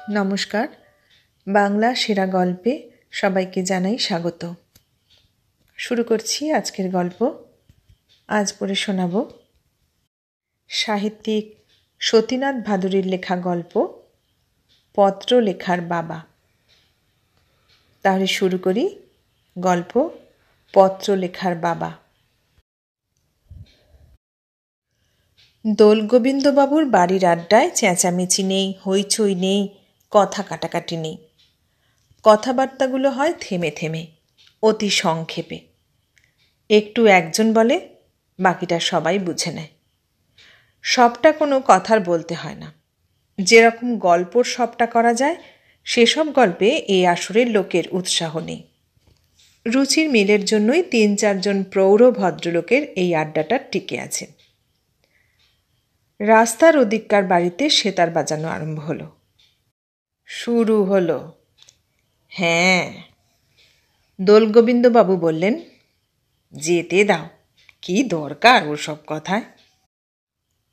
নমস্কার। বাংলা সেরা গল্পে সবাইকে জানাই স্বাগত। শুরু করছি আজকের গল্প। আজ পড়ে শোনাব সাহিত্যিক সতীনাথ ভাদুড়ীর লেখা গল্প পত্র লেখার বাবা। তাহলে শুরু করি গল্প পত্র লেখার বাবা। দোলগোবিন্দবাবুর বাড়ির আড্ডায় চেঁচামেচি নেই, হইচই নেই, কথা কাটাকাটি নেই। কথাবার্তাগুলো হয় থেমে থেমে, অতি সংক্ষেপে। একটু একজন বলে, বাকিটা সবাই বুঝে নেয়। সবটা কোনো কথার বলতে হয় না। যেরকম গল্পর সবটা করা যায়, সেসব গল্পে এই আসরের লোকের উৎসাহ নেই। রুচির মিলের জন্যই ৩-৪ জন প্রৌঢ় ভদ্রলোকের এই আড্ডাটা টিকে আছে। রাস্তার ওদিককার বাড়িতে সেতার বাজানো আরম্ভ হলো। শুরু হলো। হ্যাঁ, দোলগোবিন্দবাবু বললেন, যেতে দাও, কি দরকার ওসব কথায়।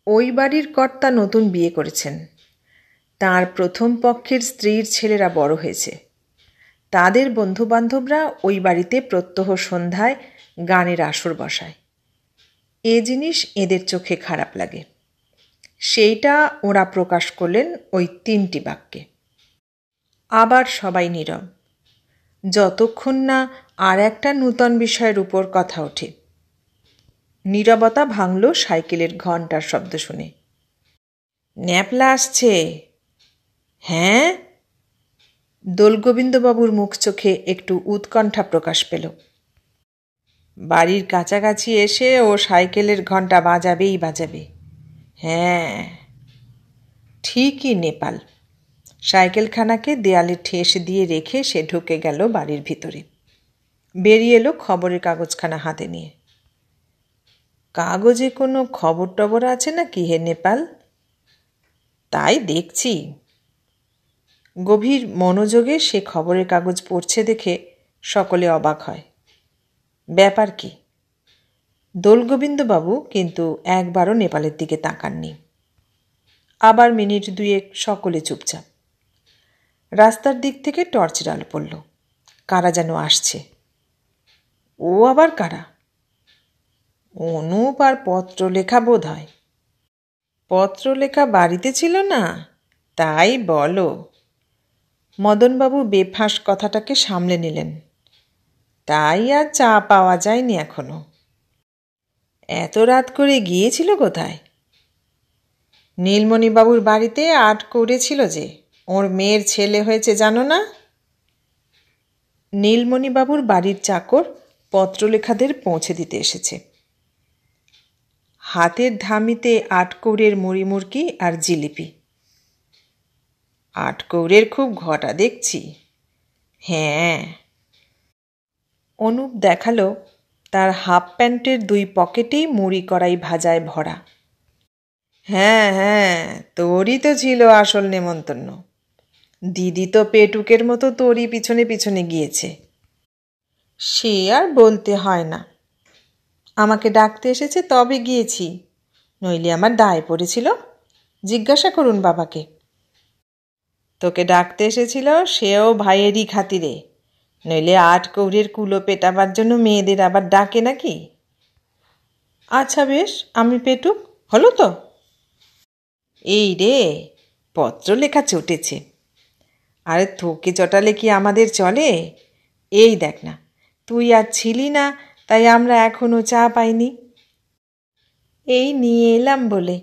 ওই বাড়ির কর্তা নতুন বিয়ে করেছেন। তার প্রথম পক্ষের স্ত্রীর ছেলেরা বড় হয়েছে। তাদের বন্ধুবান্ধবরা ওই বাড়িতে প্রত্যহ সন্ধ্যায় গানের আসর বসায়। এ জিনিস এদের চোখে খারাপ লাগে। সেইটা ওরা প্রকাশ করলেন ওই ৩টি বাক্যে। আবার সবাই নীরব, যতক্ষণ না আর একটা নূতন বিষয়ের উপর কথা ওঠে। নীরবতা ভাঙল সাইকেলের ঘণ্টার শব্দ শুনে। ন্যাপলা আসছে। হ্যাঁ? দোলগোবিন্দবাবুর মুখ চোখে একটু উৎকণ্ঠা প্রকাশ পেল। বাড়ির কাছাকাছি এসে ও সাইকেলের ঘণ্টা বাজাবেই বাজাবে। হ্যাঁ, ঠিকই নেপাল। সাইকেলখানাকে দেয়ালে ঠেস দিয়ে রেখে সে ঢুকে গেল বাড়ির ভিতরে। বেরিয়ে এলো খবরের কাগজখানা হাতে নিয়ে। কাগজে কোনো খবর টবর আছে নাকি হে নেপাল? তাই দেখছি। গভীর মনোযোগে সে খবরের কাগজ পড়ছে দেখে সকলে অবাক হয়। ব্যাপার কি? দোলগোবিন্দবাবু কিন্তু একবারও নেপালের দিকে তাকাননি। আবার মিনিট ২ সকলে চুপচাপ। রাস্তার দিক থেকে টর্চের আলো পড়ল। কারা যেন আসছে। ও আবার কারা? অনুপ আর পত্রলেখা বোধ হয়। পত্রলেখা বাড়িতে ছিল না? তাই বলো। মদনবাবু বেফাঁস কথাটাকে সামলে নিলেন। তাই আর চা পাওয়া যায়নি এখনো। এত রাত করে গিয়েছিল কোথায়? নীলমণিবাবুর বাড়িতে আট করেছিল যে, ওর মেয়ের ছেলে হয়েছে জানো না? নীলমণিবাবুর বাড়ির চাকর পত্রলেখাদের পৌঁছে দিতে এসেছে। হাতের ধামিতে আটকৌড়ের মুড়িমুড়কি আর জিলিপি। আটকৌড়ের খুব ঘটা দেখছি। হ্যাঁ। অনুপ দেখালো তার হাফ প্যান্টের 2 পকেটেই মুড়ি কড়াই ভাজায় ভরা। হ্যাঁ হ্যাঁ, তোরই তো ছিল আসল নেমন্তন্ন। দিদি তো পেটুকের মতো তোরই পিছনে পিছনে গিয়েছে। সে আর বলতে হয় না। আমাকে ডাকতে এসেছে তবে গিয়েছি, নইলে আমার দায় পড়েছিল। জিজ্ঞাসা করুন বাবাকে। তোকে ডাকতে এসেছিল সেও ভাইয়েরই খাতিরে, নইলে আটকৌড়ের কুলো পেটাবার জন্য মেয়েদের আবার ডাকে নাকি? আচ্ছা বেশ, আমি পেটুক, হলো তো? এই রে, পত্রলেখা চটেছে। আরে তোকে চটালে কি আমাদের চলে? এই দেখ না, তুই আর ছিলি না, তাই আমরা এখনো চা পাইনি। এই নিয়ে এলাম বলে।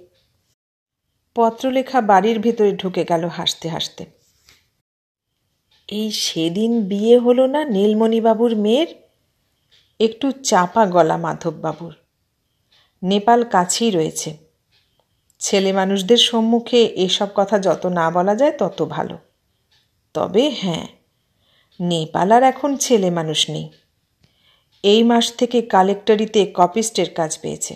পত্রলেখা বাড়ির ভেতরে ঢুকে গেল হাসতে হাসতে। এই সেদিন বিয়ে হলো না নীলমণিবাবুর মেয়ের? একটু চাপা গলা মাধববাবুর। নেপাল কাছেই রয়েছে। ছেলে মানুষদের সম্মুখে এসব কথা যত না বলা যায় তত ভালো। তবে হ্যাঁ, নেপাল আর এখন ছেলে মানুষ নেই। এই মাস থেকে কালেক্টরিতে কপিস্টের কাজ পেয়েছে।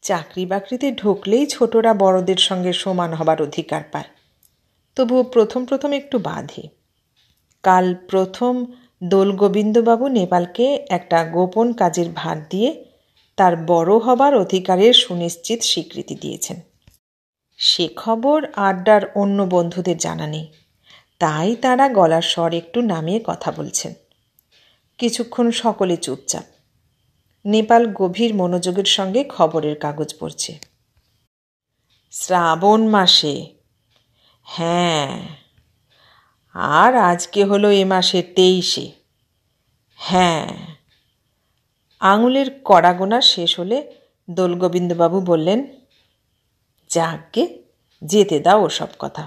চাকরি বাকরিতে ঢুকলেই ছোটরা বড়দের সঙ্গে সমান হবার অধিকার পায়। তবুও প্রথম প্রথম একটু বাধে। কাল প্রথম দোলগোবিন্দবাবু নেপালকে একটা গোপন কাজের ভার দিয়ে তার বড় হবার অধিকারের সুনিশ্চিত স্বীকৃতি দিয়েছেন। সে খবর আড্ডার অন্য বন্ধুদের জানা নেই, তাই তারা গলার স্বর একটু নামিয়ে কথা বলছেন। কিছুক্ষণ সকলে চুপচাপ। নেপাল গভীর মনোযোগের সঙ্গে খবরের কাগজ পড়ছে। শ্রাবণ মাসে, হ্যাঁ, আর আজকে হলো এ মাসের 23। হ্যাঁ। আঙুলের কড়া গোনা শেষ হলে দোলগোবিন্দবাবু বললেন, যাকগে, যেতে দাও ওসব কথা।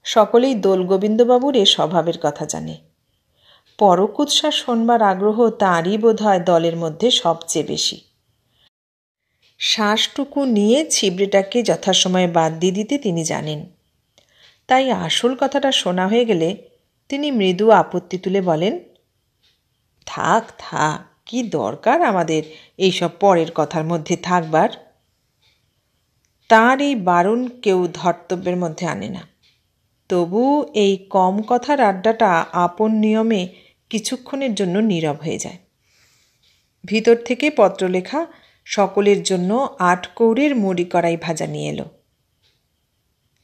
সকলেই দোলগোবিন্দবাবুর এ স্বভাবের কথা জানে। পরক উৎসাহ শোনবার আগ্রহ তাঁরই বোধ হয় দলের মধ্যে সবচেয়ে বেশি। শ্বাসটুকু নিয়ে ছিবড়েটাকে যথাসময়ে বাদ দিয়ে দিতে তিনি জানেন। তাই আসল কথাটা শোনা হয়ে গেলে তিনি মৃদু আপত্তি তুলে বলেন, থাক থাক, কি দরকার আমাদের এইসব পরের কথার মধ্যে থাকবার। তাঁর এই বারণ কেউ ধর্তব্যের মধ্যে আনে না। তবু এই কম কথার আড্ডাটা আপন নিয়মে কিছুক্ষণের জন্য নীরব হয়ে যায়। ভিতর থেকে পত্রলেখা সকলের জন্য 8 কৌড়ির মুড়ি কড়াই ভাজা নিয়ে এলো।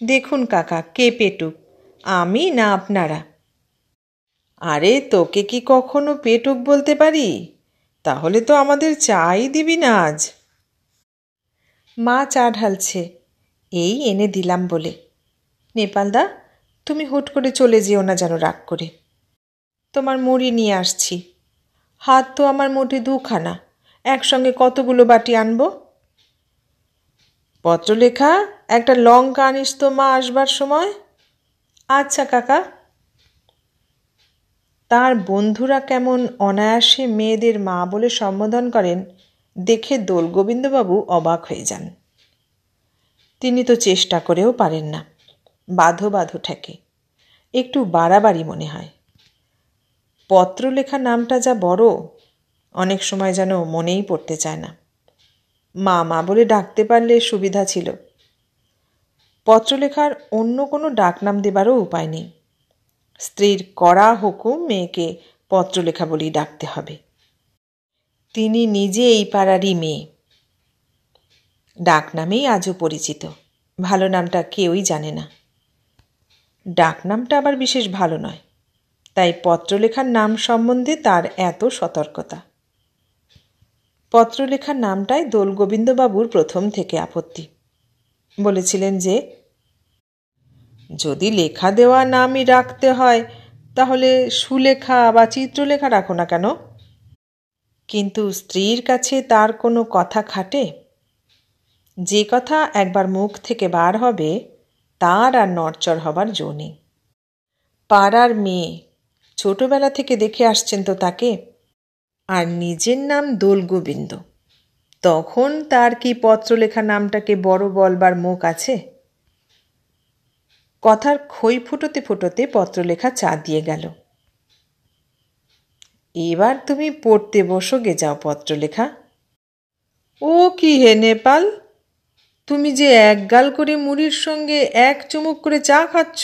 দেখুন কাকা, কে পেটুক, আমি না আপনারা? আরে তোকে কি কখনো পেটুক বলতে পারি? তাহলে তো আমাদের চাই দিবি না আজ। মা চা ঢালছে, এই এনে দিলাম বলে। নেপালদা, তুমি হুট করে চলে যেও না যেন রাগ করে। তোমার মুড়ি নিয়ে আসছি। হাত তো আমার মোটে 2খানা, একসঙ্গে কতগুলো বাটি আনবো? পত্রলেখা, একটা লঙ্কা আনিস তো মা আসবার সময়। আচ্ছা কাকা। তার বন্ধুরা কেমন অনায়াসে মেয়েদের মা বলে সম্বোধন করেন দেখে দোলগোবিন্দবাবু অবাক হয়ে যান। তিনি তো চেষ্টা করেও পারেন না, বাঁধো বাঁধো ঠেকে, একটু বাড়াবাড়ি মনে হয়। পত্রলেখা নামটা যা বড়, অনেক সময় যেন মনেই পড়তে চায় না। মা মা বলে ডাকতে পারলে সুবিধা ছিল। পত্রলেখার অন্য কোনো ডাকনাম দেবারও উপায় নেই। স্ত্রীর কড়া হুকুম মেয়েকে পত্রলেখা বলেই ডাকতে হবে। তিনি নিজে এই পাড়ারই মেয়ে, ডাকনামেই আজও পরিচিত। ভালো নামটা কেউই জানে না। ডাকনামটা আবার বিশেষ ভালো নয়, তাই পত্রলেখার নাম সম্বন্ধে তার এত সতর্কতা। পত্রলেখার নামটাই দোলগোবিন্দবাবুর প্রথম থেকে আপত্তি। বলেছিলেন যে, যদি লেখা দেওয়া নামই রাখতে হয় তাহলে সুলেখা বা চিত্রলেখা রাখো না কেন? কিন্তু স্ত্রীর কাছে তার কোনো কথা খাটে? যে কথা একবার মুখ থেকে বার হবে তার আর নড়চড় হবার জো নেই। পাড়ার মেয়ে, ছোটবেলা থেকে দেখে আসছেন তো তাকে। আর নিজের নাম দোলগোবিন্দ, তখন তার কি পত্রলেখা নামটাকে বড় বলবার মুখ আছে? কথার খই ফুটোতে ফুটোতে পত্রলেখা চা দিয়ে গেল। এবার তুমি পড়তে বসো গে যাও পত্রলেখা। ও কি হে নেপাল, তুমি যে একগাল করে মুড়ির সঙ্গে 1 চুমুক করে চা খাচ্ছ,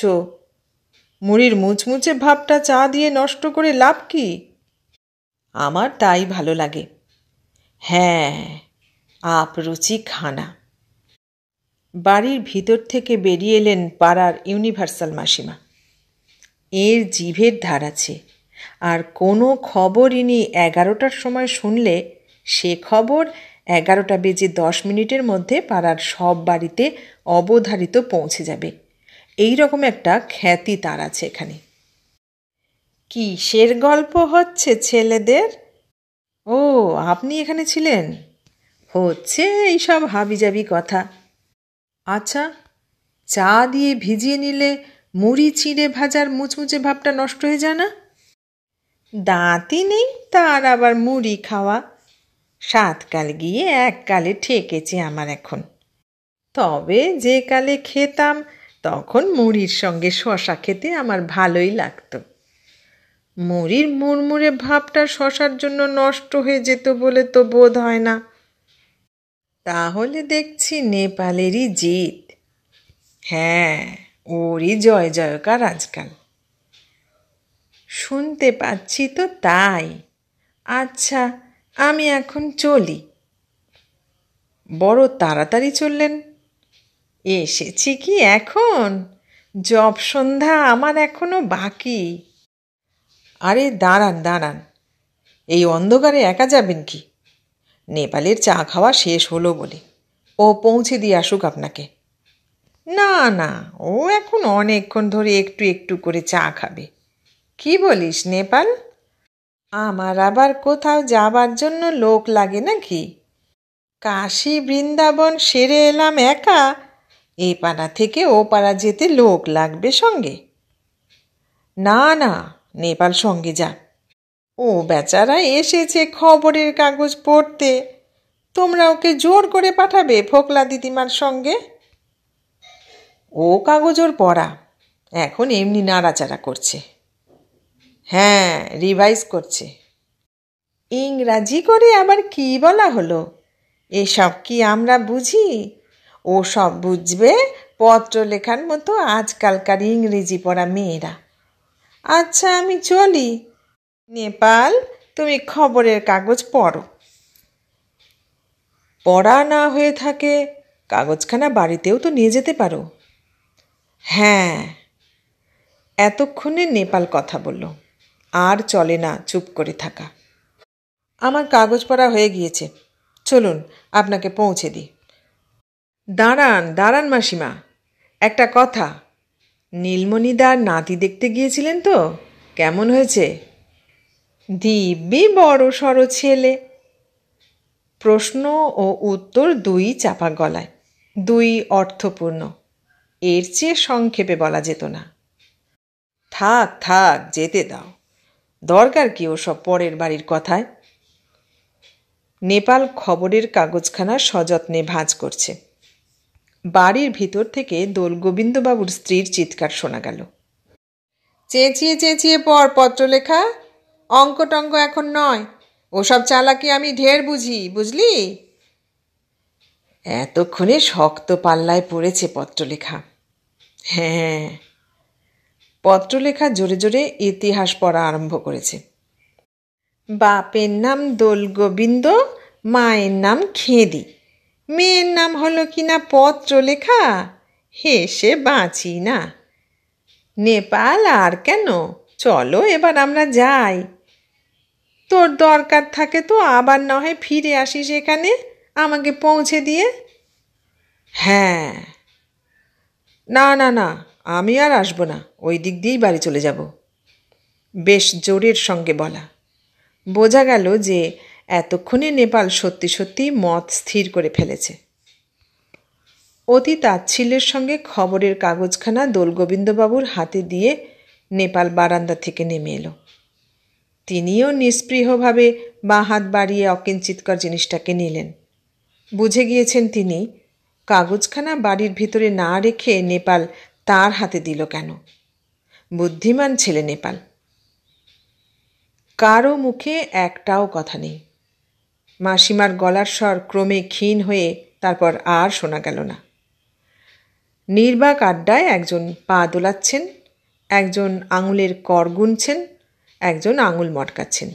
মুড়ির মুচমুচে ভাবটা চা দিয়ে নষ্ট করে লাভ কি? আমার তাই ভালো লাগে। হ্যাঁ, আপরুচি খানা। বাড়ির ভিতর থেকে বেরিয়ে এলেন পাড়ার ইউনিভার্সাল মাসিমা। এর জিভের ধার আছে, আর কোনো খবর ইনি 11টার সময় শুনলে সে খবর 11টা বেজে 10 মিনিটের মধ্যে পাড়ার সব বাড়িতে অবধারিত পৌঁছে যাবে। এই রকম একটা খ্যাতি তার আছে এখানে। কিসের গল্প হচ্ছে ছেলেদের? ও, আপনি এখানে ছিলেন? হচ্ছে এইসব হাবিজাবি কথা। আচ্ছা, চা দিয়ে ভিজিয়ে নিলে মুড়ি চিড়ে ভাজার মুচমুচে ভাবটা নষ্ট হয়ে যায় না? দাঁতই নেই তার আবার মুড়ি খাওয়া। 7 কাল গিয়ে 1 কালে ঠেকেছে আমার এখন। তবে যে কালে খেতাম তখন মুড়ির সঙ্গে শশা খেতে আমার ভালোই লাগতো। মুড়ির মুড়মুড়ে ভাবটা শশার জন্য নষ্ট হয়ে যেত বলে তো বোধ হয় না। তাহলে দেখছি নেপালেরই জিত। হ্যাঁ, ওরই জয় জয়কার আজকাল। শুনতে পাচ্ছি তো তাই। আচ্ছা, আমি এখন চলি। বড় তাড়াতাড়ি চললেন। এসেছি কি এখন? জব সন্ধ্যা আমার এখনো বাকি। আরে দাঁড়ান দাঁড়ান, এই অন্ধকারে একা যাবেন কি? নেপালের চা খাওয়া শেষ হলো বলে ও পৌঁছে দিয়ে আসুক আপনাকে। না না, ও এখন অনেকক্ষণ ধরে একটু একটু করে চা খাবে। কি বলিস নেপাল? আমার আবার কোথাও যাবার জন্য লোক লাগে নাকি? কাশী বৃন্দাবন সেরে এলাম একা, এ পাড়া থেকে ও পাড়া যেতে লোক লাগবে সঙ্গে? না না, নেপাল সঙ্গে যা। ও বেচারা এসেছে খবরের কাগজ পড়তে, তোমরা ওকে জোর করে পাঠাবে ফোকলা দিদিমার সঙ্গে? ও কাগজ ওর পড়া, এখন এমনি নাড়াচাড়া করছে। হ্যাঁ, রিভাইজ করছে। ইংরাজি করে আবার কি বলা হলো? এসব কি আমরা বুঝি? ও সব বুঝবে পত্রলেখার মতো আজকালকার ইংরেজি পড়া মেয়েরা। আচ্ছা আমি চলি। নেপাল, তুমি খবরের কাগজ পড়ো। পড়া না হয়ে থাকে কাগজখানা বাড়িতেও তো নিয়ে যেতে পারো। হ্যাঁ। এতক্ষণে নেপাল কথা বলল, আর চলে না চুপ করে থাকা। আমার কাগজ পড়া হয়ে গিয়েছে, চলুন আপনাকে পৌঁছে দিই। দাঁড়ান দাঁড়ান মাসিমা, একটা কথা। নীলমণিদার নাতি দেখতে গিয়েছিলেন তো? কেমন হয়েছে? দিব্যি বড় সড়ো ছেলে। প্রশ্ন ও উত্তর দুই চাপা গলায়, দুই অর্থপূর্ণ, এর চেয়ে সংক্ষেপে বলা যেত না। থাক থাক, যেতে দাও, দরকার কি ওসব পরের বাড়ির কথায়? নেপাল খবরের কাগজখানা সযত্নে ভাঁজ করছে। বাড়ির ভিতর থেকে দোলগোবিন্দবাবুর স্ত্রীর চিৎকার শোনা গেল। চেঁচিয়ে চেঁচিয়ে পড় পত্রলেখা, অঙ্ক টঙ্ক এখন নয়, ওসব চালাকি আমি ঢের বুঝি, বুঝলি? এতক্ষণে শক্ত পাল্লায় পড়েছে পত্রলেখা। হ্যাঁ, পত্রলেখা জোরে জোরে ইতিহাস পড়া আরম্ভ করেছে। বাপের নাম দোলগোবিন্দ, মায়ের নাম খেদি, মেয়ের নাম হলো কিনা পত্রলেখা। হেসে বাঁচি না। নেপাল আর কেন, চলো এবার আমরা যাই। তোর দরকার থাকে তো আবার না হয় ফিরে আসিস এখানে আমাকে পৌঁছে দিয়ে। হ্যাঁ। না না না, আমি আর আসবো না, ওই দিক দিয়েই বাড়ি চলে যাব। বেশ জোরের সঙ্গে বলা, বোঝা গেল যে এতক্ষণে নেপাল সত্যি সত্যি মত স্থির করে ফেলেছে। অতি তাচ্ছিল্যের সঙ্গে খবরের কাগজখানা দোলগোবিন্দবাবুর হাতে দিয়ে নেপাল বারান্দা থেকে নেমে এলো। তিনিও নিস্পৃহভাবে বাঁ হাত বাড়িয়ে অকিঞ্চিৎকর জিনিসটাকে নিলেন। বুঝে গিয়েছেন তিনি, কাগজখানা বাড়ির ভিতরে না রেখে নেপাল তার হাতে দিল কেন। বুদ্ধিমান ছেলে নেপাল। কারও মুখে একটাও কথা নেই। মাসিমার গলার স্বর ক্রমে ক্ষীণ হয়ে তারপর আর শোনা গেল না। নির্বাক আড্ডায় একজন পা দোলাচ্ছেন, একজন আঙুলের কর গুনছেন, একজন আঙুল মটকাচ্ছেন।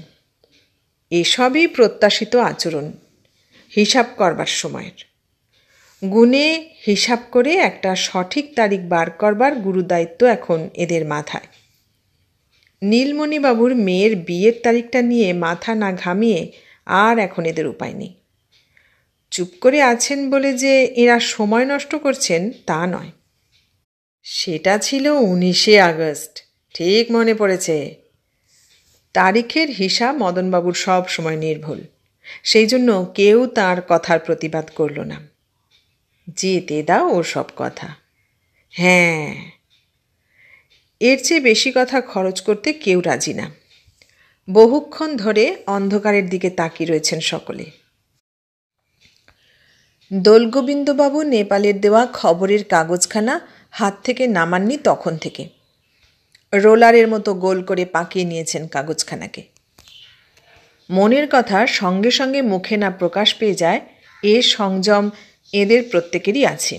এসবই প্রত্যাশিত আচরণ, হিসাব করবার সময়ের। গুণে হিসাব করে একটা সঠিক তারিখ বার করবার গুরুদায়িত্ব এখন এদের মাথায়। নীলমণিবাবুর মেয়ের বিয়ের তারিখটা নিয়ে মাথা না ঘামিয়ে আর এখন এদের উপায় নেই। চুপ করে আছেন বলে যে এরা সময় নষ্ট করছেন তা নয়। সেটা ছিল 19শে আগস্ট, ঠিক মনে পড়েছে। তারিখের হিসাব মদনবাবুর সব সময় নির্ভুল, সেই জন্য কেউ তার কথার প্রতিবাদ করল না। যেতে দাও ওর সব কথা। হ্যাঁ, এর চেয়ে বেশি কথা খরচ করতে কেউ রাজি না। বহুক্ষণ ধরে অন্ধকারের দিকে তাকিয়ে রয়েছেন সকলে। দোলগোবিন্দবাবু নেপালের দেওয়া খবরের কাগজখানা হাত থেকে নামাননি তখন থেকে। রোলারের মতো গোল করে পাকিয়ে নিয়েছেন কাগজখানাকে। মনের কথা সঙ্গে সঙ্গে মুখে না প্রকাশ পেয়ে যায়, এ সংযম এদের প্রত্যেকেরই আছে।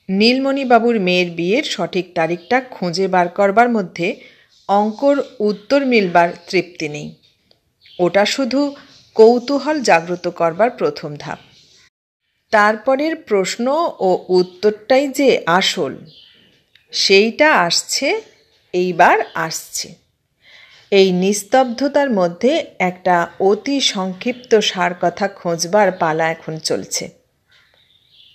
নীলমণিবাবুর মেয়ের বিয়ের সঠিক তারিখটা খুঁজে বার করবার মধ্যে অঙ্কর উত্তর মিলবার তৃপ্তি নেই। ওটা শুধু কৌতূহল জাগ্রত করবার প্রথম ধাপ। তারপরের প্রশ্ন ও উত্তরটাই যে আসল, সেইটা এইবার আসছে। এই নিস্তব্ধতার মধ্যে একটা অতি সংক্ষিপ্ত সার কথা খোঁজবার পালা এখন চলছে।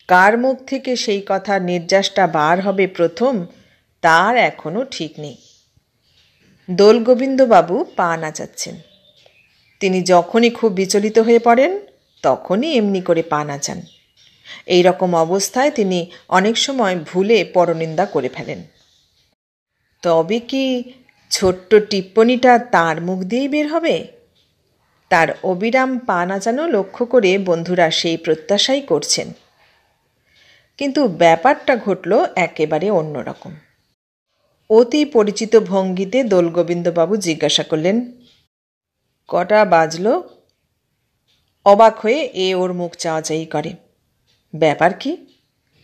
কার মুখ থেকে সেই কথার নির্যাসটা বার হবে প্রথম, তার এখনও ঠিক নেই। দোলগোবিন্দবাবু পা নাচাচ্ছেন। তিনি যখনই খুব বিচলিত হয়ে পড়েন তখনই এমনি করে পা নাচান। এই রকম অবস্থায় তিনি অনেক সময় ভুলে পরনিন্দা করে ফেলেন। তবে কি ছোট্ট টিপ্পনিটা তার মুখ দিয়েই বের হবে? তার অবিরাম পা নাচানো লক্ষ্য করে বন্ধুরা সেই প্রত্যাশাই করছেন। কিন্তু ব্যাপারটা ঘটল একেবারে অন্যরকম। অতি পরিচিত ভঙ্গিতে দোলগোবিন্দবাবু জিজ্ঞাসা করলেন, কটা বাজল? অবাক হয়ে ওর মুখ চাওয়াচাই করে। ব্যাপার কি?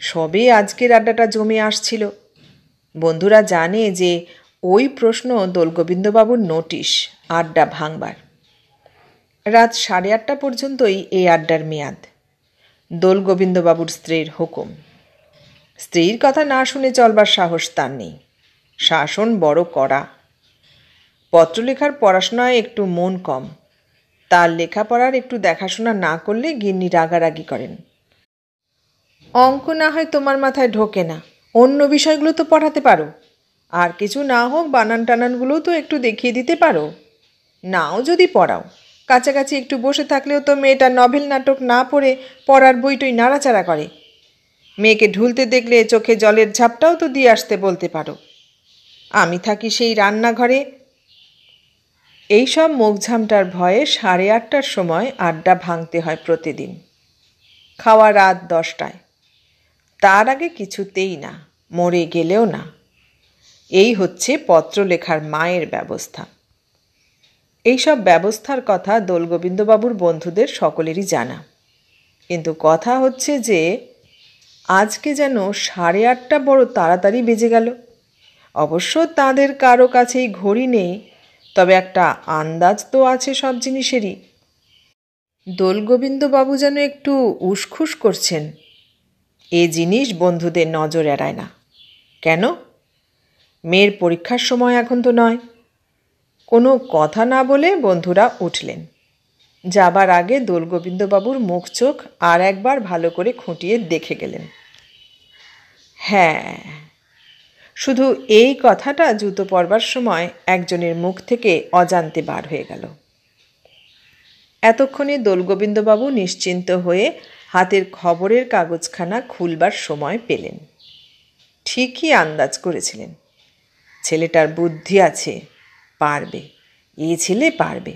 সবে আজকের আড্ডাটা জমে আসছিল। বন্ধুরা জানে যে ওই প্রশ্ন দোলগোবিন্দবাবুর নোটিশ আড্ডা ভাঙবার। রাত 8:30 পর্যন্তই এই আড্ডার মেয়াদ। দোলগোবিন্দবাবুর স্ত্রীর হুকুম। স্ত্রীর কথা না শুনে চলবার সাহস তার নেই। শাসন বড় কড়া। পত্রলেখার পড়াশোনায় একটু মন কম। তার লেখাপড়ার একটু দেখাশোনা না করলে গিন্নি রাগারাগি করেন। অঙ্ক না হয় তোমার মাথায় ঢোকে না, অন্য বিষয়গুলো তো পড়াতে পারো। আর কিছু না হোক বানান টানানগুলোও তো একটু দেখিয়ে দিতে পারো। নাও যদি পড়াও, কাছাকাছি একটু বসে থাকলেও তো মেয়েটা নভেল নাটক না পড়ে পড়ার বইটই নাড়াচাড়া করে। মেয়েকে ঢুলতে দেখলে চোখে জলের ঝাপটাও তো দিয়ে আসতে বলতে পারো। আমি থাকি সেই রান্নাঘরে। এইসব মুখঝামটার ভয়ে 8:30টার সময় আড্ডা ভাঙতে হয় প্রতিদিন। খাওয়া রাত 10টায়। তার আগে কিছুতেই না, মরে গেলেও না। এই হচ্ছে পত্রলেখার মায়ের ব্যবস্থা। এইসব ব্যবস্থার কথা দোলগোবিন্দবাবুর বন্ধুদের সকলেরই জানা। কিন্তু কথা হচ্ছে যে আজকে যেন 8:30 বড় তাড়াতাড়ি বেজে গেল। অবশ্য তাদের কারো কাছেই ঘড়ি নেই, তবে একটা আন্দাজ তো আছে সব জিনিসেরই। দোলগোবিন্দবাবু যেন একটু উসখুস করছেন। এ জিনিস বন্ধুদের নজর এড়ায় না। কেন? মেয়ের পরীক্ষার সময় এখন তো নয়। কোনো কথা না বলে বন্ধুরা উঠলেন। যাবার আগে দোলগোবিন্দবাবুর মুখ চোখ আর একবার ভালো করে খুঁটিয়ে দেখে গেলেন। হ্যাঁ, শুধু এই কথাটা জুতো পরবার সময় একজনের মুখ থেকে অজান্তে বার হয়ে গেল। এতক্ষণে দোলগোবিন্দবাবু নিশ্চিন্ত হয়ে হাতের খবরের কাগজখানা খুলবার সময় পেলেন। ঠিকই আন্দাজ করেছিলেন। ছেলেটার বুদ্ধি আছে, পারবে। ছেলে পারবে।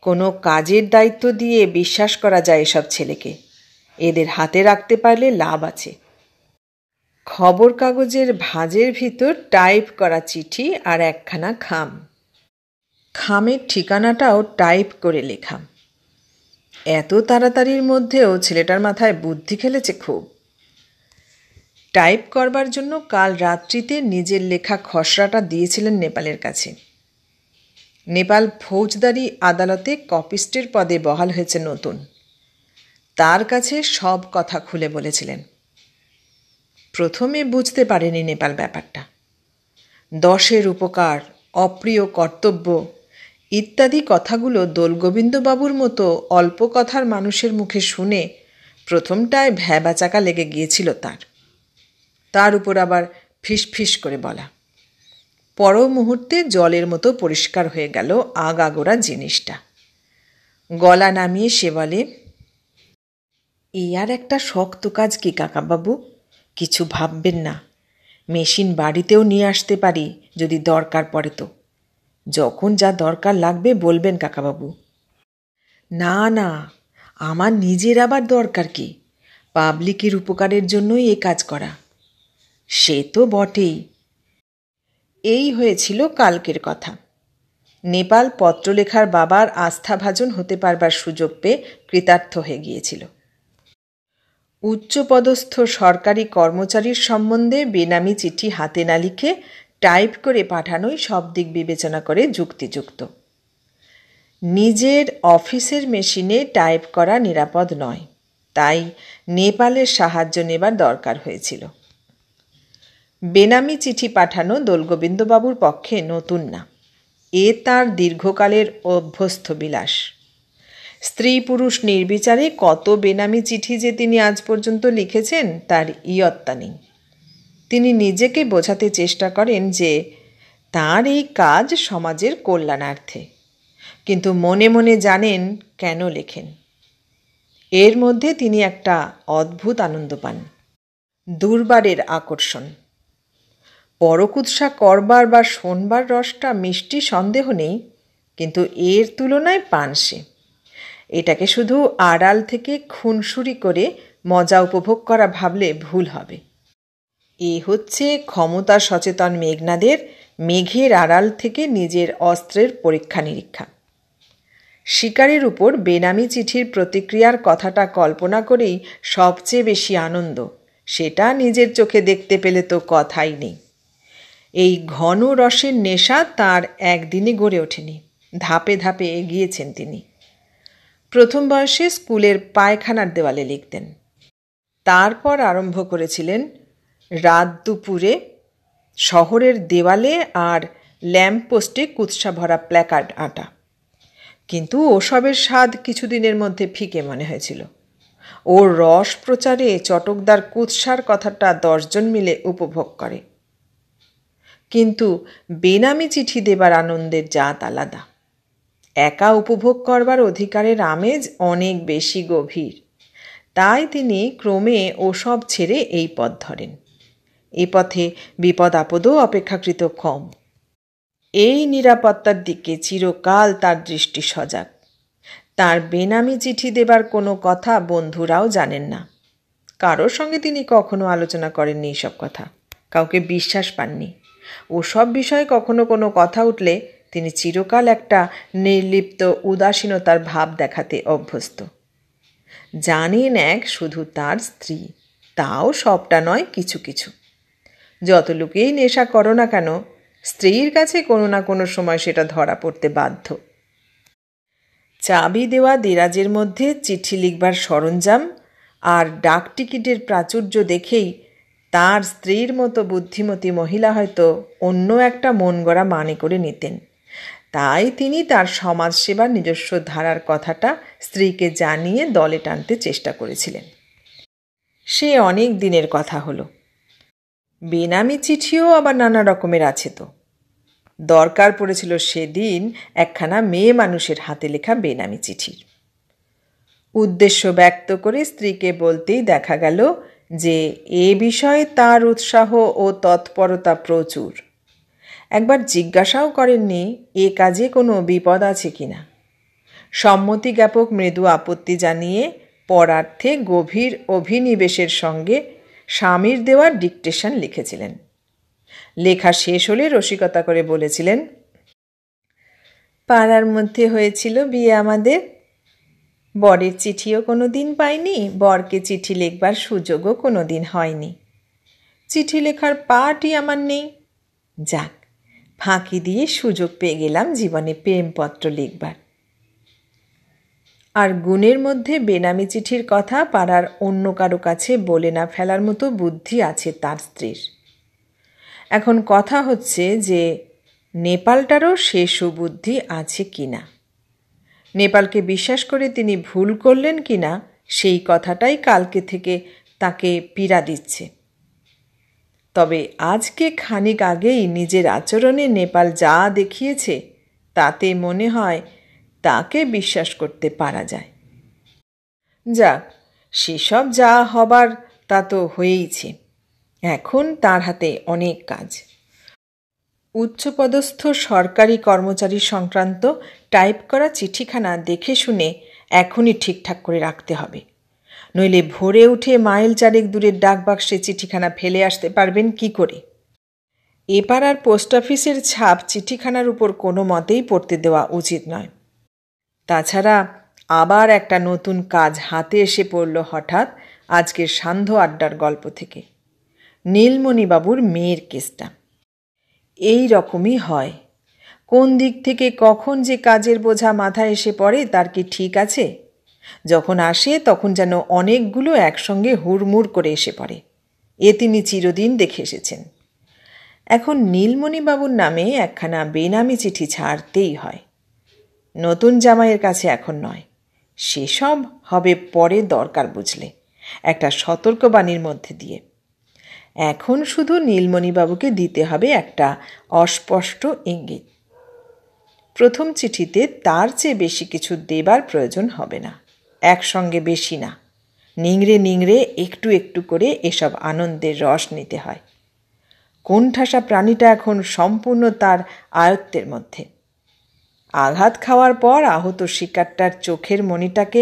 কোনো কাজের দায়িত্ব দিয়ে বিশ্বাস করা যায় এসব ছেলেকে। এদের হাতে রাখতে পারলে লাভ আছে। খবর কাগজের ভাঁজের ভিতর টাইপ করা চিঠি আর একখানা খাম। খামের ঠিকানাটাও টাইপ করে লেখা। এত তাড়াতাড়ির মধ্যেও ছেলেটার মাথায় বুদ্ধি খেলেছে খুব। টাইপ করবার জন্য কাল রাত্রিতে নিজের লেখা খসড়াটা দিয়েছিলেন নেপালের কাছে। নেপাল ফৌজদারি আদালতে কপিস্টের পদে বহাল হয়েছে নতুন। তার কাছে সব কথা খুলে বলেছিলেন। প্রথমে বুঝতে পারেনি নেপাল ব্যাপারটা। 10-এর উপকার, অপ্রিয় কর্তব্য ইত্যাদি কথাগুলো দোলগোবিন্দবাবুর মতো অল্প কথার মানুষের মুখে শুনে প্রথমটায় ভ্যাবাচাকা লেগে গিয়েছিল তার উপর আবার ফিসফিস করে বলা। পর মুহূর্তে জলের মতো পরিষ্কার হয়ে গেল আগাগোড়া জিনিসটা। গলা নামিয়ে সে বলে, আর একটা শক্ত কাজ কি কাকাবাবু? কিছু ভাববেন না। মেশিন বাড়িতেও নিয়ে আসতে পারি যদি দরকার পড়ে তো। যখন যা দরকার লাগবে বলবেন কাকাবাবু। না না, আমার নিজের আবার দরকার কি? পাবলিকের উপকারের জন্যই এ কাজ করা। সে তো বটেই। এই হয়েছিল কালকের কথা। নেপাল পত্রলেখার বাবার আস্থাভাজন হতে পারবার সুযোগ পেয়ে কৃতার্থ হয়ে গিয়েছিল। উচ্চপদস্থ সরকারি কর্মচারীর সম্বন্ধে বেনামি চিঠি হাতে না লিখে টাইপ করে পাঠানোই সব দিক বিবেচনা করে যুক্তিযুক্ত। নিজের অফিসের মেশিনে টাইপ করা নিরাপদ নয়। তাই নেপালের সাহায্য নেবার দরকার হয়েছিল। বেনামি চিঠি পাঠানো দোলগোবিন্দবাবুর পক্ষে নতুন না, এ তাঁর দীর্ঘকালের অভ্যস্ত বিলাস। স্ত্রী পুরুষ নির্বিচারে কত বেনামি চিঠি যে তিনি আজ পর্যন্ত লিখেছেন তার ইয়ত্তা নেই। তিনি নিজেকে বোঝাতে চেষ্টা করেন যে তাঁর এই কাজ সমাজের কল্যাণার্থে, কিন্তু মনে মনে জানেন কেন লেখেন। এর মধ্যে তিনি একটা অদ্ভুত আনন্দ পান, দুর্বারের আকর্ষণ। পরকুৎসা করবার বা শোনবার রসটা মিষ্টি সন্দেহ নেই, কিন্তু এর তুলনায় পানসে। এটাকে শুধু আড়াল থেকে খুনসুরি করে মজা উপভোগ করা ভাবলে ভুল হবে। এ হচ্ছে ক্ষমতা সচেতন মেঘনাদের মেঘের আড়াল থেকে নিজের অস্ত্রের পরীক্ষা নিরীক্ষা। শিকারের উপর বেনামি চিঠির প্রতিক্রিয়ার কথাটা কল্পনা করেই সবচেয়ে বেশি আনন্দ। সেটা নিজের চোখে দেখতে পেলে তো কথাই নেই। এই ঘন রসের নেশা তার একদিনে গড়ে ওঠেনি, ধাপে ধাপে এগিয়েছেন তিনি। প্রথম বয়সে স্কুলের পায়খানার দেওয়ালে লিখতেন। তারপর আরম্ভ করেছিলেন রাত দুপুরে শহরের দেওয়ালে আর ল্যাম্পপোস্টে কুৎসা ভরা প্ল্যাকার্ড আঁটা। কিন্তু ওসবের স্বাদ কিছুদিনের মধ্যে ফিকে মনে হয়েছিল। ওর রস প্রচারে চটকদার কুৎসার কথাটা 10 জন মিলে উপভোগ করে। কিন্তু বেনামি চিঠি দেবার আনন্দের জাত আলাদা। একা উপভোগ করবার অধিকারের আমেজ অনেক বেশি গভীর। তাই তিনি ক্রমে ওসব ছেড়ে এই পথ ধরেন। এ পথে বিপদ আপদও অপেক্ষাকৃত কম। এই নিরাপত্তার দিকে চিরকাল তার দৃষ্টি সজাগ। তার বেনামি চিঠি দেবার কোনো কথা বন্ধুরাও জানেন না। কারোর সঙ্গে তিনি কখনো আলোচনা করেননি এসব কথা, কাউকে বিশ্বাস পাননি। ওসব বিষয়ে কখনো কোনো কথা উঠলে তিনি চিরকাল একটা নির্লিপ্ত উদাসীনতার ভাব দেখাতে অভ্যস্ত। জানেন এক শুধু তার স্ত্রী, তাও সবটা নয়, কিছু কিছু। যত লোকেই নেশা করো না কেন, স্ত্রীর কাছে কোনো না কোনো সময় সেটা ধরা পড়তে বাধ্য। চাবি দেওয়া দেরাজের মধ্যে চিঠি লিখবার সরঞ্জাম আর ডাক টিকিটের প্রাচুর্য দেখেই তার স্ত্রীর মতো বুদ্ধিমতী মহিলা হয়তো অন্য একটা মন গড়া মানে করে নিতেন। তাই তিনি তার সমাজসেবার নিজস্ব ধারার কথাটা স্ত্রীকে জানিয়ে দলে টানতে চেষ্টা করেছিলেন। সে অনেক দিনের কথা হলো। বেনামি চিঠিও আবার নানা রকমের আছে তো। দরকার পড়েছিল সেদিন একখানা মেয়ে মানুষের হাতে লেখা বেনামি চিঠির। উদ্দেশ্য ব্যক্ত করে স্ত্রীকে বলতেই দেখা গেল যে এ বিষয়ে তার উৎসাহ ও তৎপরতা প্রচুর। একবার জিজ্ঞাসাও করেননি এ কাজে কোনো বিপদ আছে কিনা। সম্মতি জ্ঞাপক মৃদু আপত্তি জানিয়ে পরার্থে গভীর অভিনিবেশের সঙ্গে স্বামীর দেওয়া ডিকটেশন লিখেছিলেন। লেখা শেষ হলে রসিকতা করে বলেছিলেন, পাড়ার মধ্যে হয়েছিল বিয়ে আমাদের। বরের চিঠিও কোনো দিন পাইনি, বরকে চিঠি লিখবার সুযোগও কোনো দিন হয়নি। চিঠি লেখার পাটই আমার নেই। যাক, ফাঁকি দিয়ে সুযোগ পেয়ে গেলাম জীবনে প্রেমপত্র লিখবার। আর গুণের মধ্যে বেনামি চিঠির কথা পাড়ার অন্য কারো কাছে বলে না ফেলার মতো বুদ্ধি আছে তার স্ত্রীর। এখন কথা হচ্ছে যে নেপালটারও সে সুবুদ্ধি আছে কিনা। নেপালকে বিশ্বাস করে তিনি ভুল করলেন কিনা সেই কথাটাই কালকে থেকে তাকে পীড়া দিচ্ছে। তবে আজকে খানিক আগেই নিজের আচরণে নেপাল যা দেখিয়েছে তাতে মনে হয় তাকে বিশ্বাস করতে পারা যায়। যাক, সেসব যা হবার তা তো হয়েইছে। এখন তার হাতে অনেক কাজ। উচ্চপদস্থ সরকারি কর্মচারী সংক্রান্ত টাইপ করা চিঠিখানা দেখে শুনে এখনই ঠিকঠাক করে রাখতে হবে, নইলে ভোরে উঠে মাইল চারেক দূরের ডাকবাক্সে চিঠিখানা ফেলে আসতে পারবেন কি করে। এ পাড়ার পোস্ট অফিসের ছাপ চিঠিখানার উপর কোনো মতেই পড়তে দেওয়া উচিত নয়। তাছাড়া আবার একটা নতুন কাজ হাতে এসে পড়ল হঠাৎ আজকের সান্ধ্য আড্ডার গল্প থেকে। নীলমণিবাবুর মেয়ের কেসটা এই রকমই হয়। কোন দিক থেকে কখন যে কাজের বোঝা মাথায় এসে পড়ে তার কি ঠিক আছে? যখন আসে তখন যেন অনেকগুলো একসঙ্গে হুড়মুড় করে এসে পড়ে। এ তিনি চিরদিন দেখে এসেছেন। এখন নীলমণিবাবুর নামে একখানা বেনামি চিঠি ছাড়তেই হয়। নতুন জামাইয়ের কাছে এখন নয়, সেসব হবে পরে দরকার বুঝলে, একটা সতর্কবাণীর মধ্যে দিয়ে। এখন শুধু নীলমণিবাবুকে দিতে হবে একটা অস্পষ্ট ইঙ্গিত। প্রথম চিঠিতে তার চেয়ে বেশি কিছু দেবার প্রয়োজন হবে না, একসঙ্গে বেশি না, নিংড়ে নিংড়ে একটু একটু করে এসব আনন্দের রস নিতে হয়। কোণঠাসা প্রাণীটা এখন সম্পূর্ণ তার আয়ত্তের মধ্যে। আঘাত খাওয়ার পর আহত শিকারটার চোখের মণিটাকে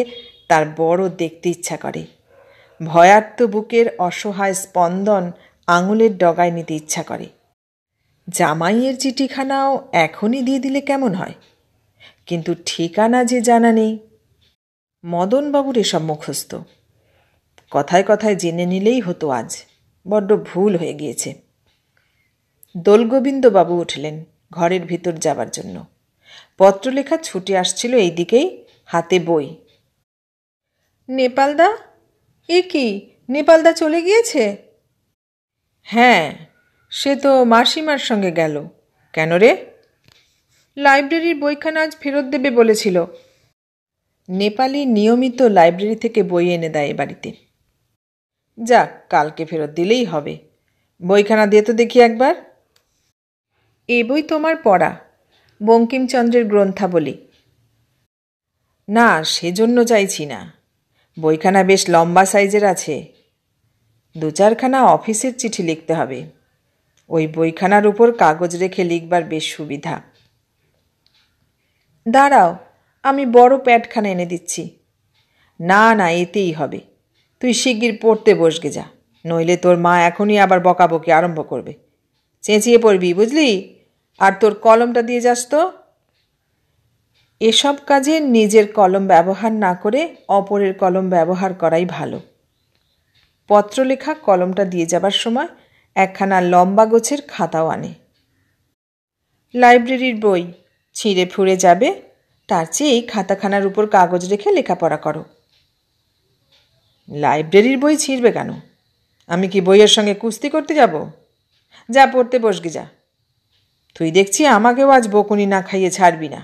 তার বড় দেখতে ইচ্ছা করে। ভয়ার্ত বুকের অসহায় স্পন্দন আঙুলের ডগায় নিতে ইচ্ছা করে। জামাইয়ের চিঠিখানাও এখনই দিয়ে দিলে কেমন হয়? কিন্তু ঠিকানা যে জানা নেই। মদনবাবুর এসব মুখস্থ, কথায় কথায় জেনে নিলেই হতো। আজ বড্ড ভুল হয়ে গিয়েছে। দোলগোবিন্দবাবু উঠলেন ঘরের ভিতর যাবার জন্য। পত্রলেখা ছুটে আসছিল এই দিকেই, হাতে বই। নেপালদা? এ কি, নেপালদা চলে গিয়েছে? হ্যাঁ, সে তো মাসিমার সঙ্গে গেল। কেন রে? লাইব্রেরির বইখানা আজ ফেরত দেবে বলেছিল। নেপালি নিয়মিত লাইব্রেরি থেকে বই এনে দেয় এ বাড়িতে। যাক, কালকে ফেরত দিলেই হবে। বইখানা দিয়ে তো দেখি একবার। এ বই তোমার পড়া, বঙ্কিমচন্দ্রের গ্রন্থাবলী। না, সেজন্য চাইছি না। বইখানা বেশ লম্বা সাইজের আছে। 2-4খানা অফিসের চিঠি লিখতে হবে। ওই বইখানার উপর কাগজ রেখে লিখবার বেশ সুবিধা। দাঁড়াও, আমি বড় প্যাডখানা এনে দিচ্ছি। না না, এতেই হবে। তুই শিগগির পড়তে বসগে যা, নইলে তোর মা এখনই আবার বকাবকি আরম্ভ করবে। চেঁচিয়ে পড়বি, বুঝলি? আর তোর কলমটা দিয়ে যাস তো। এসব কাজে নিজের কলম ব্যবহার না করে অপরের কলম ব্যবহার করাই ভালো। পত্রলেখা কলমটা দিয়ে যাবার সময় একখানা লম্বা গোছের খাতাও আনে। লাইব্রেরির বই ছিঁড়ে ফুঁড়ে যাবে, তার চেয়ে এই খাতাখানার উপর কাগজ রেখে লেখাপড়া করো। লাইব্রেরির বই ছিঁড়বে কেন? আমি কি বইয়ের সঙ্গে কুস্তি করতে যাব? যা, পড়তে বসগে যা। তুই দেখছি আমাকেও আজ বকুনি না খাইয়ে ছাড়বি না।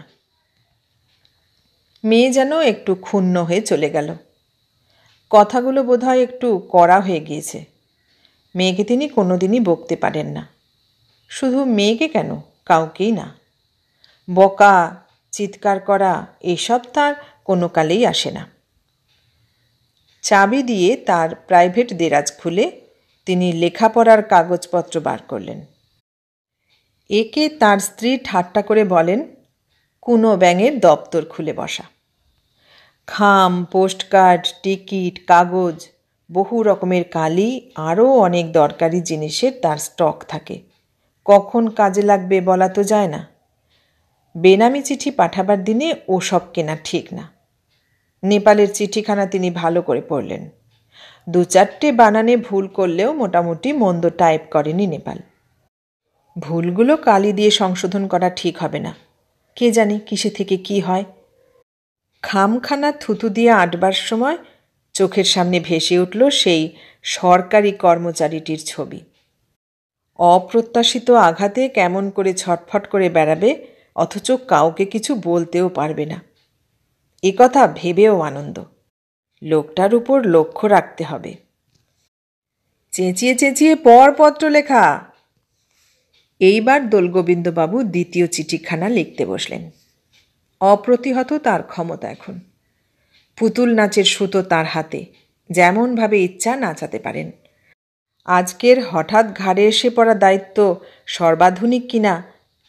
মেয়ে যেন একটু ক্ষুণ্ণ হয়ে চলে গেল। কথাগুলো বোধহয় একটু কড়া হয়ে গিয়েছে। মেয়েকে তিনি কোনোদিনই বকতে পারেন না। শুধু মেয়েকে কেন, কাউকেই না। বকা, চিৎকার করা এসব তার কোনো কালেই আসে না। চাবি দিয়ে তার প্রাইভেট দেরাজ খুলে তিনি লেখাপড়ার কাগজপত্র বার করলেন। একে তার স্ত্রী ঠাট্টা করে বলেন কুনো ব্যাঙের দপ্তর খুলে বসা। খাম, পোস্টকার্ড, টিকিট, কাগজ, বহু রকমের কালি, আরও অনেক দরকারি জিনিসের তার স্টক থাকে। কখন কাজে লাগবে বলা তো যায় না। বেনামি চিঠি পাঠাবার দিনে ওসব কেনা ঠিক না। নেপালের চিঠিখানা তিনি ভালো করে পড়লেন। 2-4টে বানানে ভুল করলেও মোটামুটি মন্দ টাইপ করেনি নেপাল। ভুলগুলো কালি দিয়ে সংশোধন করা ঠিক হবে না। কে জানে কিসে থেকে কি হয়। খামখানা থুতু দিয়ে আঁটবার সময় চোখের সামনে ভেসে উঠল সেই সরকারি কর্মচারীটির ছবি। অপ্রত্যাশিত আঘাতে কেমন করে ছটফট করে বেড়াবে, অথচ কাউকে কিছু বলতেও পারবে না। এ কথা ভেবেও আনন্দ। লোকটার উপর লক্ষ্য রাখতে হবে। চেঁচিয়ে চেঁচিয়ে পত্র লেখা। এইবার দোলগোবিন্দবাবু দ্বিতীয় চিঠিখানা লিখতে বসলেন। অপ্রতিহত তার ক্ষমতা এখন। পুতুল নাচের সুতো তার হাতে, যেমনভাবে ইচ্ছা নাচাতে পারেন। আজকের হঠাৎ ঘাড়ে এসে পড়া দায়িত্ব সর্বাধুনিক কিনা,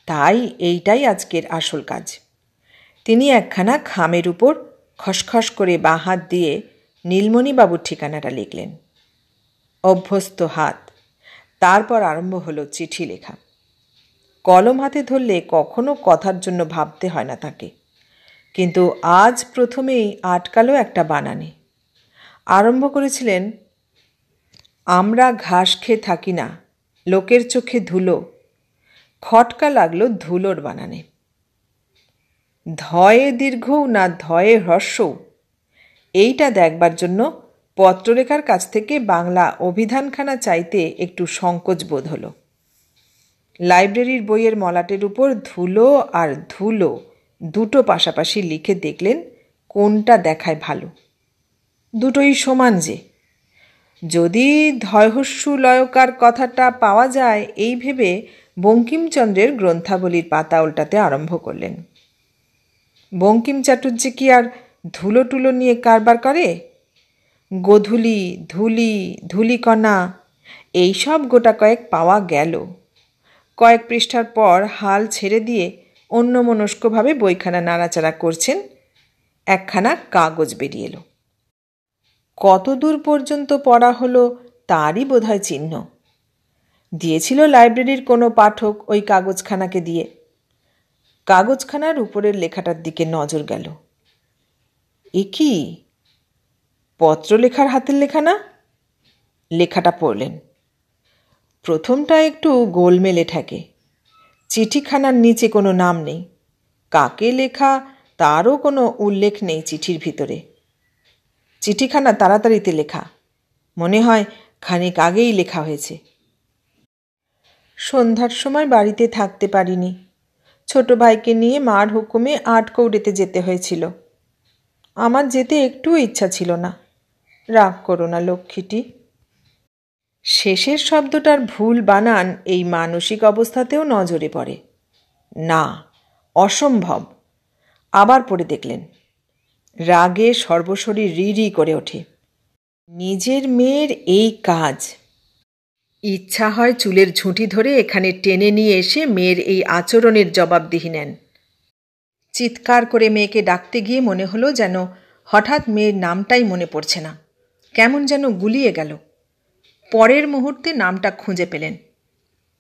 তাই এইটাই আজকের আসল কাজ। তিনি একখানা খামের উপর খসখস করে বাঁ হাত দিয়ে নীলমণিবাবুর ঠিকানাটা লিখলেন। অভ্যস্ত হাত। তারপর আরম্ভ হলো চিঠি লেখা। কলম হাতে ধরলে কখনো কথার জন্য ভাবতে হয় না তাকে, কিন্তু আজ প্রথমেই আটকালো একটা বানানে। আরম্ভ করেছিলেন, আমরা ঘাস খেয়ে থাকি না, লোকের চোখে ধুলো। খটকা লাগলো ধুলোর বানানে। ধয়ে দীর্ঘ না ধয়ে হ্রস্ব, এইটা দেখবার জন্য পত্রলেখার কাছ থেকে বাংলা অভিধানখানা চাইতে একটু সংকোচ বোধ হলো। লাইব্রেরির বইয়ের মলাটের উপর ধুলো আর ধুলো দুটো পাশাপাশি লিখে দেখলেন কোনটা দেখায় ভালো। দুটোই সমান যে। যদি ধয়হস্যু লয়কার কথাটা পাওয়া যায় এই ভেবে বঙ্কিমচন্দ্রের গ্রন্থাবলীর পাতা উল্টাতে আরম্ভ করলেন। বঙ্কিম চাটুর্যে কি আর ধুলো টুলো নিয়ে কারবার করে? গোধূলি, ধূলি, ধূলিকণা এইসব গোটা কয়েক পাওয়া গেল। কয়েক পৃষ্ঠার পর হাল ছেড়ে দিয়ে অন্যমনস্কভাবে বইখানা নাড়াচাড়া করছেন, একখানা কাগজ বেরিয়ে এলো। কতদূর পর্যন্ত পড়া হলো তারই বোধহয় চিহ্ন। দিয়েছিল লাইব্রেরির কোনো পাঠক ওই কাগজখানাকে দিয়ে। কাগজখানার উপরের লেখাটার দিকে নজর গেল। এ কি? পত্রলেখার হাতের লেখা না? লেখাটা পড়লেন। প্রথমটা একটু গোলমেলে ঠেকে। চিঠিখানার নিচে কোনো নাম নেই, কাকে লেখা তারও কোনো উল্লেখ নেই চিঠির ভিতরে। চিঠিখানা তাড়াতাড়িতে লেখা, মনে হয় খানিক আগেই লেখা হয়েছে। সন্ধ্যার সময় বাড়িতে থাকতে পারিনি, ছোট ভাইকে নিয়ে মার হুকুমে আটকৌড়েতে যেতে হয়েছিল। আমার যেতে একটুও ইচ্ছা ছিল না। রাগ করো না লক্ষ্মীটি। শেষের শব্দটার ভুল বানান এই মানসিক অবস্থাতেও নজরে পড়ে। না, অসম্ভব। আবার পড়ে দেখলেন। রাগে সর্বশরীর রি করে ওঠে। নিজের মেয়ের এই কাজ! ইচ্ছা হয় চুলের ঝুঁটি ধরে এখানে টেনে নিয়ে এসে মেয়ের এই আচরণের জবাবদিহি নেন। চিৎকার করে মেয়েকে ডাকতে গিয়ে মনে হলো যেন হঠাৎ মেয়ের নামটাই মনে পড়ছে না, কেমন যেন গুলিয়ে গেল। পরের মুহূর্তে নামটা খুঁজে পেলেন।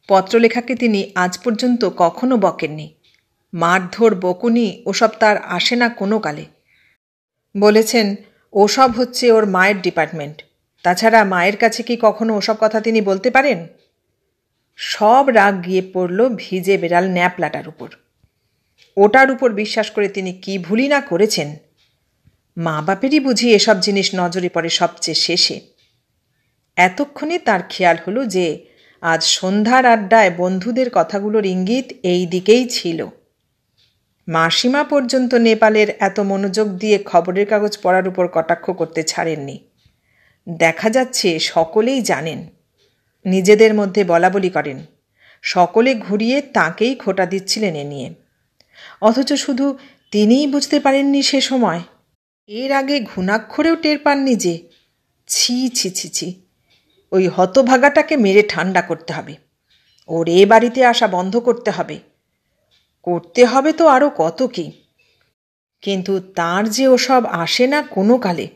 পত্রলেখাকে তিনি আজ পর্যন্ত কখনো বকেননি। মারধর, বকুনি ওসব তার আসে না কোনো কালে। বলেছেন ওসব হচ্ছে ওর মায়ের ডিপার্টমেন্ট, তাছাড়া মায়ের কাছে কি কখনো ওসব কথা তিনি বলতে পারেন? সব রাগ গিয়ে পড়ল ভিজে বেড়াল ন্যাপলাটার উপর। ওটার উপর বিশ্বাস করে তিনি কি ভুলই না করেছেন। মা বাপেরই বুঝি এসব জিনিস নজরে পড়ে সবচেয়ে শেষে। এতক্ষণে তার খেয়াল হলো যে আজ সন্ধ্যার আড্ডায় বন্ধুদের কথাগুলোর ইঙ্গিত এই দিকেই ছিল। মাসিমা পর্যন্ত নেপালের এত মনোযোগ দিয়ে খবরের কাগজ পড়ার উপর কটাক্ষ করতে ছাড়েননি। দেখা যাচ্ছে সকলেই জানেন, নিজেদের মধ্যে বলাবলি করেন, সকলে ঘুরিয়ে তাকেই খোঁটা দিচ্ছিলেন এ নিয়ে। অথচ শুধু তিনিই বুঝতে পারেননি সে সময়। এর আগে ঘুণাক্ষরেও টের পাননি যে। ছি ছি ছি ছি, ওই হতভাগাটাকে মেরে ঠান্ডা করতে হবে, ওর এ বাড়িতে আসা বন্ধ করতে হবে। করতে হবে তো আরও কত কি, কিন্তু তার যে ওসব আসে না কোনো কালে।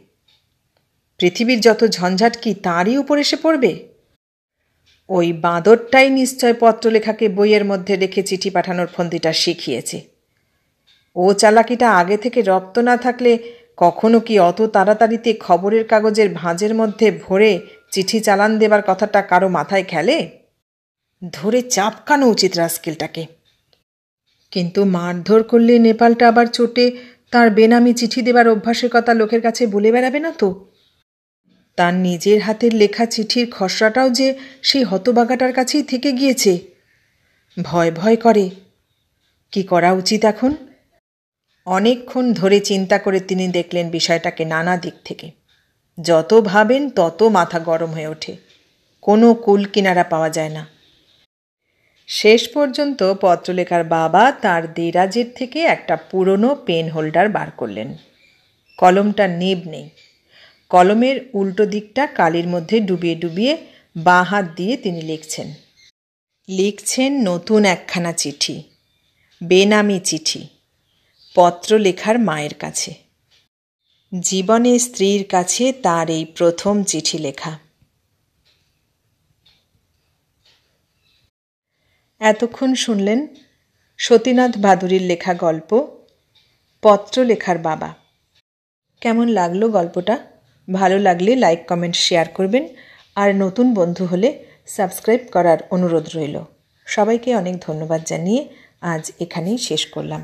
পৃথিবীর যত ঝঞ্ঝাট কি তারই উপর এসে পড়বে? ওই বাঁদরটাই নিশ্চয় পত্রলেখাকে বইয়ের মধ্যে রেখে চিঠি পাঠানোর ফন্দিটা শিখিয়েছে। ও চালাকিটা আগে থেকে রপ্ত না থাকলে কখনো কি অত তাড়াতাড়িতে খবরের কাগজের ভাঁজের মধ্যে ভরে চিঠি চালান দেবার কথাটা কারো মাথায় খেলে? ধরে চাপকানো উচিত রাস্কেলটাকে। কিন্তু মারধর করলে নেপালটা আবার চোটে তার বেনামি চিঠি দেবার অভ্যাসের কথা লোকের কাছে বলে বেড়াবে না তো? তার নিজের হাতের লেখা চিঠির খসড়াটাও যে সেই হতবাগাটার কাছেই থেকে গিয়েছে। ভয় ভয় করে। কি করা উচিত এখন? অনেকক্ষণ ধরে চিন্তা করে তিনি দেখলেন বিষয়টাকে নানা দিক থেকে। যত ভাবেন তত মাথা গরম হয়ে ওঠে, কোনো কুল কিনারা পাওয়া যায় না। শেষ পর্যন্ত পত্রলেখার বাবা তার দেরাজের থেকে একটা পুরনো পেন হোল্ডার বার করলেন। কলমটা নিব নেই, কলমের উল্টো দিকটা কালির মধ্যে ডুবিয়ে ডুবিয়ে বাঁ হাত দিয়ে তিনি লিখছেন নতুন একখানা চিঠি, বেনামি চিঠি, পত্রলেখার মায়ের কাছে। জীবনে স্ত্রীর কাছে তার এই প্রথম চিঠি লেখা। এতক্ষণ শুনলেন সতীনাথ ভাদুরীর লেখা গল্প পত্রলেখার বাবা। কেমন লাগলো গল্পটা? ভালো লাগলে লাইক, কমেন্ট, শেয়ার করবেন। আর নতুন বন্ধু হলে সাবস্ক্রাইব করার অনুরোধ রইল। সবাইকে অনেক ধন্যবাদ জানিয়ে আজ এখানেই শেষ করলাম।